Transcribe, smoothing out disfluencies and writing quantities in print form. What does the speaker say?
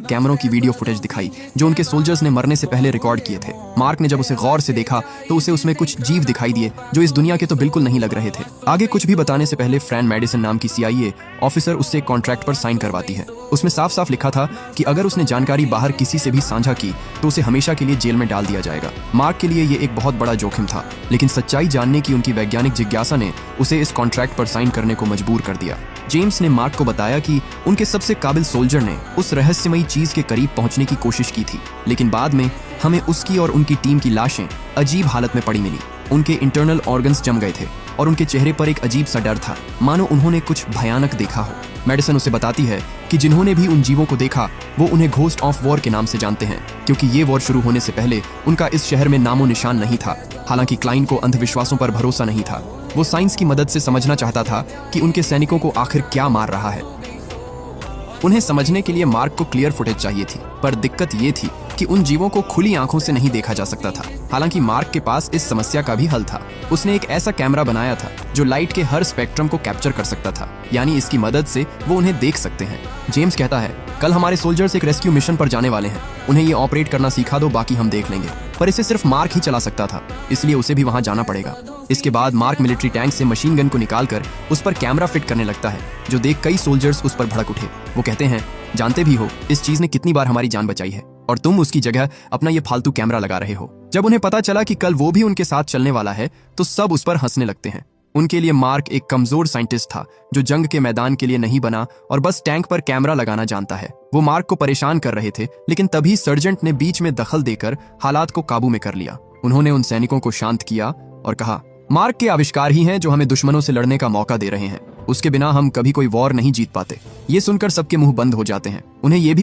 कैमरों की video footage दिखाई जो उनके सोल्जर्स ने मरने से पहले रिकॉर्ड किए थे। मार्क ने जब उसे गौर से देखा तो उसे उसमें कुछ जीव दिखाई दिए जो इस दुनिया के तो बिल्कुल नहीं लग रहे थे। आगे कुछ भी बताने से पहले फ्रैन मेडिसन नाम की CIA ऑफिसर उससे एक कॉन्ट्रैक्ट पर साइन करवाती है। उसमें साफ साफ लिखा था कि अगर उसने जानकारी बाहर किसी से भी साझा की तो उसे हमेशा के लिए जेल में डाल दिया जाएगा। मार्क के लिए ये एक बहुत बड़ा जोखिम था, लेकिन सच्चाई जानने की उनकी वैज्ञानिक जिज्ञासा ने उसे इस कॉन्ट्रैक्ट पर साइन करने को मजबूर कर दिया। जेम्स ने मार्क को बताया कि उनके सबसे काबिल सोल्जर ने उस रहस्यमयी चीज के करीब पहुंचने की कोशिश की थी, लेकिन बाद में हमें उसकी और उनकी टीम की लाशें अजीब हालत में पड़ी मिली। उनके इंटरनल ऑर्गन्स जम गए थे और उनके चेहरे पर एक अजीब सा डर था, मानो उन्होंने कुछ भयानक देखा हो। मेडिसन उसे बताती है कि जिन्होंने भी उन जीवों को देखा वो उन्हें घोस्ट ऑफ वॉर के नाम से जानते हैं, क्योंकि ये वॉर शुरू होने से पहले उनका इस शहर में नामो निशान नहीं था। हालांकि क्लाइन को अंधविश्वासों पर भरोसा नहीं था। वो साइंस की मदद से समझना चाहता था कि उनके सैनिकों को आखिर क्या मार रहा है। उन्हें समझने के लिए मार्क को क्लियर फुटेज चाहिए थी, पर दिक्कत ये थी कि उन जीवों को खुली आंखों से नहीं देखा जा सकता था। हालांकि मार्क के पास इस समस्या का भी हल था। उसने एक ऐसा कैमरा बनाया था जो लाइट के हर स्पेक्ट्रम को कैप्चर कर सकता था, यानी इसकी मदद से वो उन्हें देख सकते हैं। जेम्स कहता है, कल हमारे सोल्जर्स एक रेस्क्यू मिशन पर जाने वाले हैं, उन्हें ये ऑपरेट करना सिखा दो, बाकी हम देख लेंगे। पर इसे सिर्फ मार्क ही चला सकता था, इसलिए उसे भी वहां जाना पड़ेगा। इसके बाद मार्क मिलिट्री टैंक से मशीन गन को निकालकर उस पर कैमरा फिट करने लगता है, जो देख कई सोल्जर्स उस पर भड़क उठे। वो कहते हैं, जानते भी हो इस चीज ने कितनी बार हमारी जान बचाई है और तुम उसकी जगह अपना ये फालतू कैमरा लगा रहे हो। जब उन्हें पता चला कि कल वो भी उनके साथ चलने वाला है तो सब उस पर हंसने लगते हैं। उनके लिए मार्क एक कमजोर साइंटिस्ट था जो जंग के मैदान के लिए नहीं बना और बस टैंक पर कैमरा लगाना जानता है। वो मार्क को परेशान कर रहे थे, लेकिन तभी सर्जेंट ने बीच में दखल देकर हालात को काबू में कर लिया। उन्होंने उन सैनिकों को शांत किया और कहा, मार्क के आविष्कार ही हैं जो हमें दुश्मनों से लड़ने का मौका दे रहे हैं। उसके बिना हम कभी कोई वॉर नहीं जीत पाते। ये सुनकर सबके मुंह बंद हो जाते हैं। उन्हें ये भी